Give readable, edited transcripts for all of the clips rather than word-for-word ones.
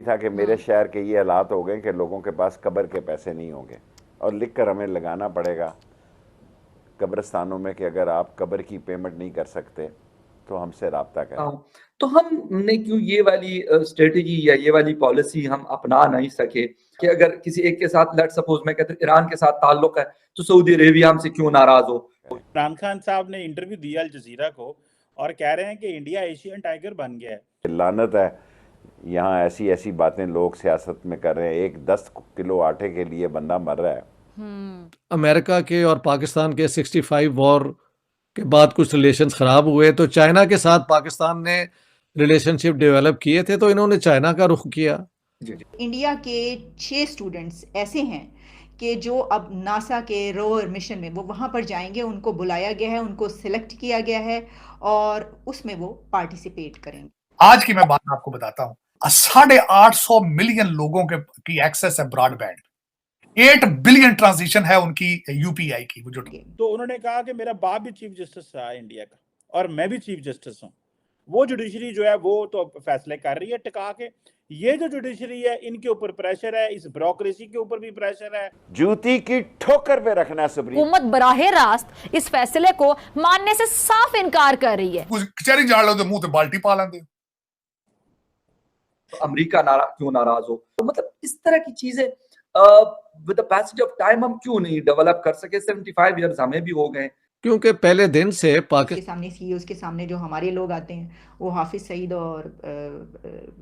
था कि मेरे शहर के ये हालात हो गए कि लोगों के पास कब्र के पैसे नहीं होंगे और लिख कर हमें लगाना पड़ेगा कब्रिस्तानों में कि अगर आप कब्र की पेमेंट नहीं कर सकते तो हमसे रब्ता करें। हाँ, तो हमने क्यों ये वाली स्ट्रेटेजी या ये वाली पॉलिसी हम अपना नहीं सके कि अगर किसी एक के साथ लेट्स सपोज मैं कहता हूँ ईरान के साथ ताल्लुक है तो सऊदी अरेबिया हमसे क्यों नाराज हो। इमरान खान साहब ने इंटरव्यू दिया अल जजीरा को और कह रहे हैं कि इंडिया एशियन टाइगर बन गया है। लानत है, यहाँ ऐसी ऐसी बातें लोग सियासत में कर रहे हैं। एक 10 किलो आटे के लिए बंदा मर रहा है। अमेरिका के और पाकिस्तान के 65 वॉर के बाद कुछ रिलेशंस ख़राब हुए तो चाइना के साथ पाकिस्तान ने रिलेशनशिप डेवलप किए थे तो इन्होंने चाइना का रुख किया। इंडिया के 6 स्टूडेंट्स ऐसे हैं कि जो अब नासा के रोवर मिशन में वो वहाँ पर जाएंगे, उनको बुलाया गया है, उनको सिलेक्ट किया गया है और उसमें वो पार्टिसिपेट करेंगे। आज की मैं बात आपको बताता हूँ, 850 मिलियन लोगों की एक्सेस है ब्रॉडबैंड, 8 बिलियन ट्रांजिशन है उनकी यूपीआई की। वो जो तो उन्होंने कहा कि मेरा बाप भी चीफ जस्टिस रहा है इंडिया का और मैं भी चीफ जस्टिस हूँ। वो जुडिशरी जो है वो तो फैसले कर रही है टिका के। ये जो जुडिशरी है इनके ऊपर प्रेशर है, इस ब्यूरोक्रेसी के ऊपर भी प्रेशर है। जूती की ठोकर पे रखना सुप्रीम हुकूमत बराहे रास्त इस फैसले को मानने से साफ इनकार कर रही है। कचहरी जाड़ लो तो मुंह ते बाल्टी पा लेंगे। तो अमेरिका क्यों नाराज हो। तो मतलब इस तरह की चीजें with the passage of time हम क्यों नहीं डेवलप कर सके। 75 इयर्स हमें भी हो गए क्योंकि पहले दिन से के पाकिस्तान सामने सीईओज़ के सामने जो हमारे लोग आते हैं वो हाफिज सईद और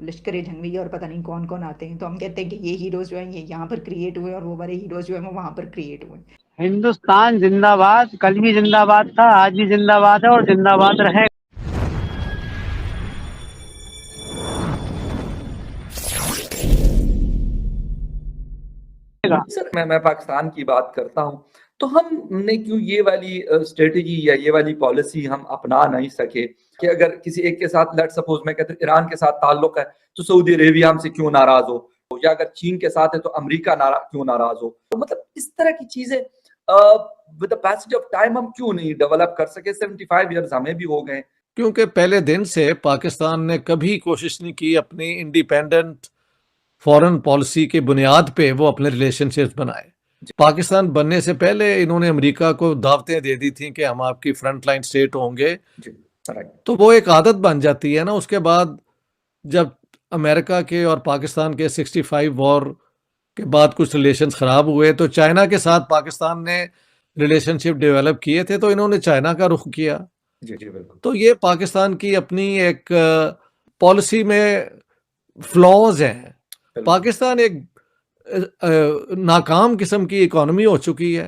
लश्कर जंगवी और पता नहीं कौन कौन आते हैं, तो हम कहते हैं कि ये हीरोज जो हैं ये यहाँ पर क्रिएट हुए और वो बड़े हीरोज जो हैं वो वहाँ पर क्रिएट हुए। हिंदुस्तान जिंदाबाद, कल भी जिंदाबाद था, आज भी जिंदाबाद है और जिंदाबाद रहे। सर मैं पाकिस्तान की बात करता हूँ, तो हमने क्यों ये वाली स्ट्रेटेजी या ये वाली पॉलिसी हम अपना नहीं सके कि अगर किसी एक के साथ लेट्स सपोज मैं कहता हूँ ईरान के साथ ताल्लुक है तो सऊदी अरेबिया हमसे क्यों नाराज हो, या अगर चीन के साथ है तो अमेरिका क्यों नाराज हो। तो मतलब इस तरह की चीजें with the passage of time हम क्यों नहीं डेवलप कर सके। 75 इयर्स हमें भी हो गए। क्योंकि पहले दिन से पाकिस्तान ने कभी कोशिश नहीं की अपनी इंडिपेंडेंट फॉरेन पॉलिसी के बुनियाद पे वो अपने रिलेशनशिप्स बनाए। पाकिस्तान बनने से पहले इन्होंने अमेरिका को दावतें दे दी थी कि हम आपकी फ्रंट लाइन स्टेट होंगे, तो वो एक आदत बन जाती है ना। उसके बाद जब अमेरिका के और पाकिस्तान के 65 वॉर के बाद कुछ रिलेशंस ख़राब हुए तो चाइना के साथ पाकिस्तान ने रिलेशनशिप डेवलप किए थे तो इन्होंने चाइना का रुख किया। बिल्कुल। तो ये पाकिस्तान की अपनी एक पॉलिसी में फ्लॉज हैं। पाकिस्तान एक नाकाम किस्म की इकोनॉमी हो चुकी है,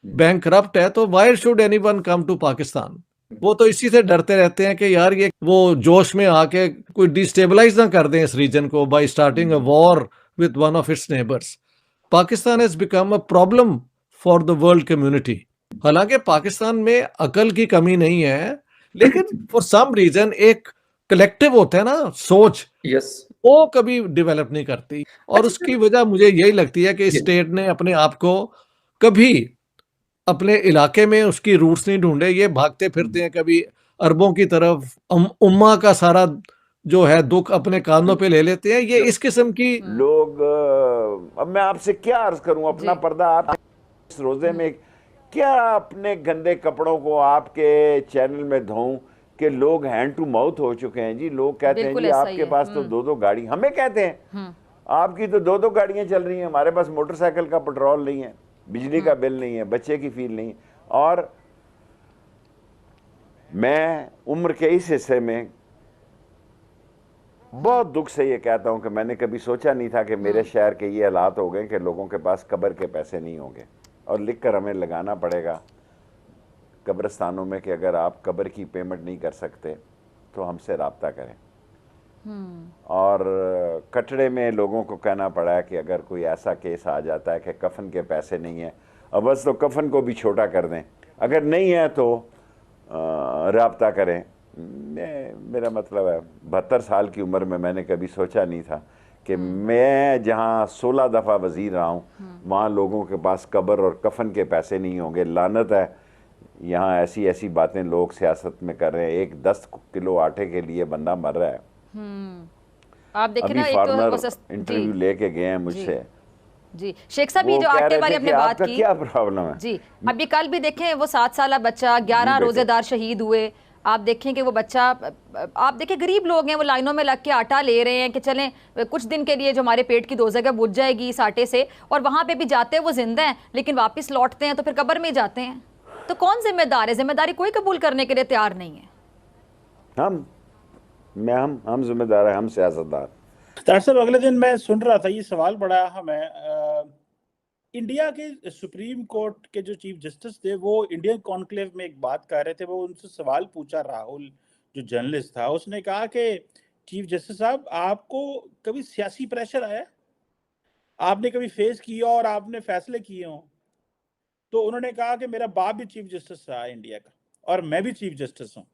बैंक करप्ट है, तो why should anyone come to Pakistan. वो तो इसी से डरते रहते हैं कि यार ये वो जोश में आके कोई डिस्टेबलाइज ना कर दें इस रीजन को bye starting a war with one of its neighbours. Pakistan has become a problem for the world community. हालांकि पाकिस्तान में अकल की कमी नहीं है, लेकिन फॉर सम रीजन एक कलेक्टिव होता है ना सोच, वो कभी डेवलप नहीं करती। और उसकी वजह मुझे यही लगती है कि स्टेट ने अपने आप को कभी अपने इलाके में उसकी रूट्स नहीं ढूंढे। ये भागते फिरते हैं कभी अरबों की तरफ, उम्मा का सारा जो है दुख अपने कांधों पे ले लेते हैं। ये इस किस्म की लोग अब मैं आपसे क्या अर्ज करूं, अपना पर्दा आप इस रोजे में क्या अपने गंदे कपड़ों को आपके चैनल में धोऊं कि लोग हैंड टू माउथ हो चुके हैं जी। लोग कहते हैं जी आपके पास तो 2-2 गाड़ी, हमें कहते हैं आपकी तो 2-2 गाड़ियां चल रही हैं, हमारे पास मोटरसाइकिल का पेट्रोल नहीं है, बिजली का बिल नहीं है, बच्चे की फीस नहीं। और मैं उम्र के इस हिस्से में बहुत दुख से ये कहता हूं कि मैंने कभी सोचा नहीं था कि मेरे शहर के ये हालात हो गए कि लोगों के पास कब्र के पैसे नहीं होंगे और लिख कर हमें लगाना पड़ेगा कब्रिस्तानों में कि अगर आप कब्र की पेमेंट नहीं कर सकते तो हमसे रब्ता करें। और कटड़े में लोगों को कहना पड़ा है कि अगर कोई ऐसा केस आ जाता है कि कफन के पैसे नहीं है, अब बस तो कफन को भी छोटा कर दें, अगर नहीं है तो रब्ता करें। मेरा मतलब है 72 साल की उम्र में मैंने कभी सोचा नहीं था कि मैं जहाँ 16 दफ़ा वज़ीर रहा हूँ वहाँ लोगों के पास कब्र और कफन के पैसे नहीं होंगे। लानत है, यहाँ ऐसी ऐसी बातें लोग सियासत में कर रहे हैं। एक 10 किलो आटे के लिए बंदा मर रहा है। आप देखें अभी ना, एक फॉरेनर तो इंटरव्यू लेके गए हैं मुझसे, जी शेख साहब, ये वो जो कह आटे रहे वाली थे हमने कि बात आपका की, क्या प्रॉब्लम है। जी अभी कल भी देखें वो 7 साल बच्चा, 11 बेटे। रोजेदार शहीद हुए। आप देखें कि वो बच्चा, आप देखें गरीब लोग हैं, वो लाइनों में लग के आटा ले रहे हैं कि चलें कुछ दिन के लिए जो हमारे पेट की दोज़ख है बुझ जाएगी इस आटे से, और वहाँ पे भी जाते हैं वो जिंदा हैं लेकिन वापस लौटते हैं तो फिर कब्र में जाते हैं। तो कौन जिम्मेदार है? जिम्मेदारी कोई कबूल करने के लिए तैयार नहीं है। हम जिम्मेदार हैं, हम सियासतदार। दरअसल अगले दिन मैं सुन रहा था, ये सवाल बड़ा अहम है। इंडिया के सुप्रीम कोर्ट के जो चीफ जस्टिस थे वो इंडियन कॉन्क्लेव में एक बात कर रहे थे। वो उनसे सवाल पूछा, राहुल जो जर्नलिस्ट था, उसने कहा कि चीफ जस्टिस साहब, आपको कभी सियासी प्रेशर आया, आपने कभी फेस किया और आपने फैसले किए हों? तो उन्होंने कहा कि मेरा बाप भी चीफ जस्टिस रहा इंडिया का और मैं भी चीफ जस्टिस हूँ,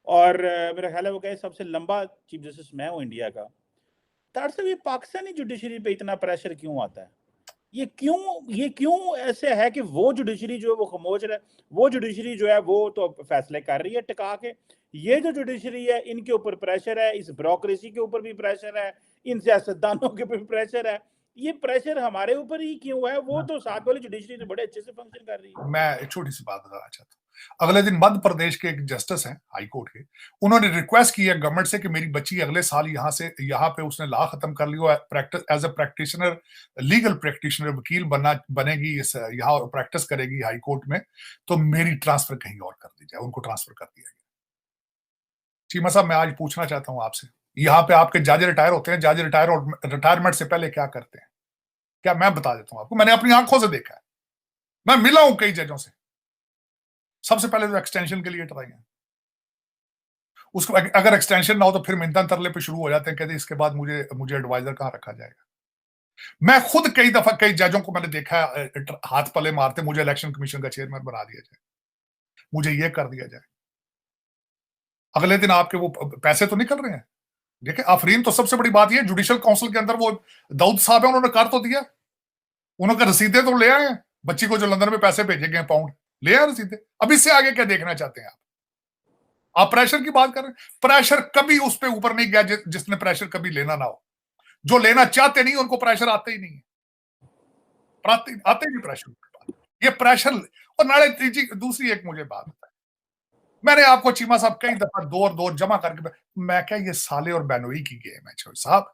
और मेरा ख्याल है वो कहे सबसे लंबा चीफ जस्टिस मैं हूँ इंडिया का। दरअसल ये पाकिस्तानी जुडिशरी पे इतना प्रेशर क्यों आता है? ये क्यों ऐसे है कि वो जुडिशरी जो है वो खामोश है, वो जुडिशरी जो है वो तो फैसले कर रही है टिका के, ये जो जुडिशरी है इनके ऊपर प्रेशर है, इस ब्यूरोक्रेसी के ऊपर भी प्रेशर है, इन सियासतदानों के ऊपर प्रेशर है। ये प्रेशर हमारे ऊपर ही क्यों है? वो तो साथ वाली जुडिशरी तो बड़े अच्छे से फंक्शन कर रही है। मैं एक छोटी सी बात बताना चाहता हूँ। अगले दिन मध्य प्रदेश के एक जस्टिस हैं हाई कोर्ट के, उन्होंने रिक्वेस्ट की है गवर्नमेंट से कि मेरी बच्ची अगले साल यहाँ पे उसने लॉ खत्म कर लिया, practice as a practitioner, legal practitioner, वकील बनेगी, यहाँ प्रैक्टिस करेगी हाई कोर्ट में, तो मेरी ट्रांसफर कहीं और कर दी जाए। उनको ट्रांसफर कर दिया गया। चीमा साहब, मैं आज पूछना चाहता हूं आपसे, यहाँ पे आपके जज रिटायर होते हैं, जज रिटायरमेंट से पहले क्या करते हैं? क्या मैं बता देता हूं आपको, मैंने अपनी आंखों से देखा है, मैं मिला हूं कई जजों से। सबसे पहले तो एक्सटेंशन के लिए ट्राई है, उसको अगर एक्सटेंशन ना हो तो फिर मिन्नत तरले पे शुरू हो जाते हैं, कहते हैं इसके बाद मुझे एडवाइजर कहां रखा जाएगा। मैं खुद कई दफा कई जजों को मैंने देखा है हाथ पले मारते, मुझे इलेक्शन कमीशन का चेयरमैन बना दिया जाए, मुझे ये कर दिया जाए। अगले दिन आपके वो पैसे तो निकल रहे हैं। देखिए आफरीन, तो सबसे बड़ी बात ये, जुडिशियल काउंसिल के अंदर वो दाऊद साहब है, उन्होंने कर तो दिया, उन्होंने रसीदें तो ले आए हैं, बच्ची को जो लंदन में पैसे भेजे गए पाउंड ले आए रसीदें। अब इससे आगे क्या देखना चाहते हैं आप प्रेशर की बात कर रहे हैं। प्रेशर कभी उस पे ऊपर नहीं गया जिसने प्रेशर कभी लेना ना हो। जो लेना चाहते नहीं उनको प्रेशर आते ही नहीं है, आते ही प्रेशर। ये प्रेशर। और नाले दूसरी एक मुझे बात बताए, मैंने आपको चीमा साहब कई दफा दो जमा करके, मैं क्या ये साले और बहनोई की गेम है साहब,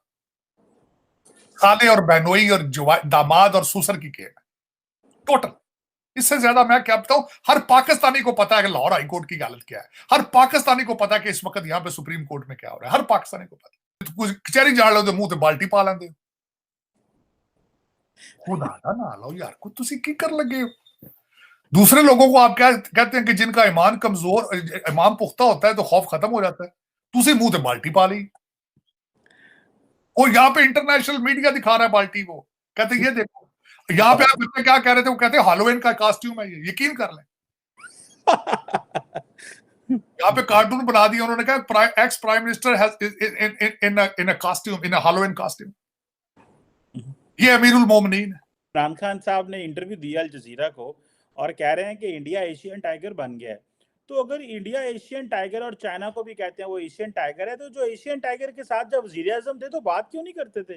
साले और बहनोई और दामाद और ससुर की गेम है टोटल। इससे ज्यादा मैं क्या बताऊं, हर पाकिस्तानी को पता है कि लाहौर हाई कोर्ट की हालत क्या है, हर पाकिस्तानी को पता है कि इस वक्त यहाँ पे सुप्रीम कोर्ट में क्या हो रहा है, हर पाकिस्तानी को पता है। तो कुछ कचहरी जान लो तो मुंह ते बाल्टी पा लेंदे हो, खुदा ना लो यार, कुछ तुसी की कर लगे हो। दूसरे लोगों को आप क्या कहते हैं कि जिनका ईमान कमजोर, ईमान पुख्ता होता है तो खौफ खत्म हो जाता है, तुसी मुंह ते बाल्टी पा ली। और यहाँ पे इंटरनेशनल मीडिया दिखा रहा है बाल्टी को, कहते ये देखो। यहाँ पे आप क्या कह रहे थे, वो कहते हैं हैलोवीन का कॉस्ट्यूम है ये, यकीन कर लें। यहाँ पे कार्टून बना दिया उन्होंने, कहा ex prime minister in a costume, in a Halloween costume. ये अमीरुल मोमिनीन है। इमरान खान साहब ने इंटरव्यू दिया अल जजीरा को और कह रहे हैं कि इंडिया एशियन टाइगर बन गया है। तो अगर इंडिया एशियन टाइगर, और चाइना को भी कहते हैं वो एशियन टाइगर है, तो जो एशियन टाइगर के साथ जब वज़ीर आज़म थे तो बात क्यों नहीं करते थे?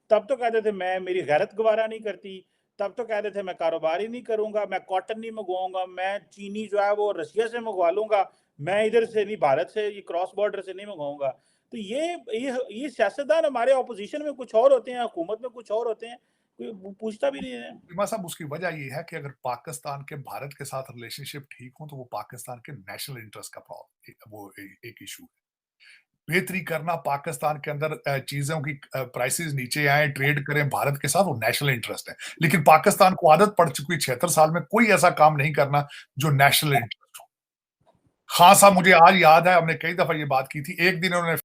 तब तो कहते थे मैं, मेरी गैरत गवारा नहीं करती, तब तो कहते थे मैं कारोबार ही नहीं करूंगा, मैं कॉटन नहीं मंगवाऊंगा, मैं चीनी जो है वो रशिया से मंगवा लूंगा, मैं इधर से नहीं, भारत से, ये क्रॉस बॉर्डर से नहीं मंगवाऊंगा। तो ये सियासतदान हमारे ऑपोजिशन में कुछ और होते हैं, हुकूमत में कुछ और होते हैं, कोई पूछता भी नहीं है। चीमा साहब, उसकी वजह ये है कि अगर पाकिस्तान के भारत के साथ रिलेशनशिप ठीक हो तो वो पाकिस्तान के नेशनल इंटरेस्ट का प्रॉब्लम, वो एक इशू है। बेहतरी करना, पाकिस्तान के अंदर चीजों की प्राइसेस नीचे आए, ट्रेड करें भारत के साथ, वो नेशनल इंटरेस्ट है। लेकिन पाकिस्तान को आदत पड़ चुकी 76 साल में कोई ऐसा काम नहीं करना जो नेशनल इंटरेस्ट हो। खान साहब, मुझे आज याद है हमने कई दफा ये बात की थी, एक दिन उन्होंने